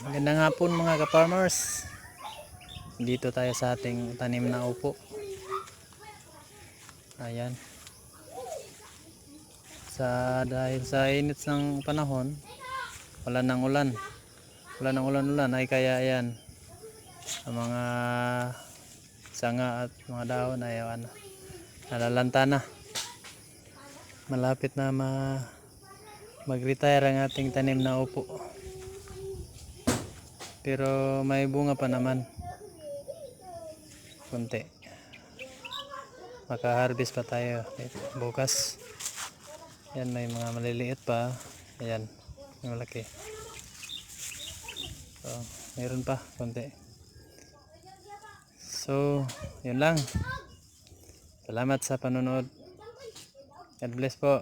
Magandang hapon mga ka-farmers. Dito tayo sa ating tanim na upo. Ayan. Dahil sa init ng panahon, wala nang ulan. Wala nang ulan ay kaya ayan. Ang mga sanga at mga dahon ay nalalanta na. Malapit na mag-retire ang ating tanim na upo. Pero may bunga pa naman. Kunti. Maka-harvest pa tayo bukas. Yan, may mga maliliit pa. Ayan, yung malaki. So, mayroon pa konti. So, yun lang. Salamat sa panonood. God bless po.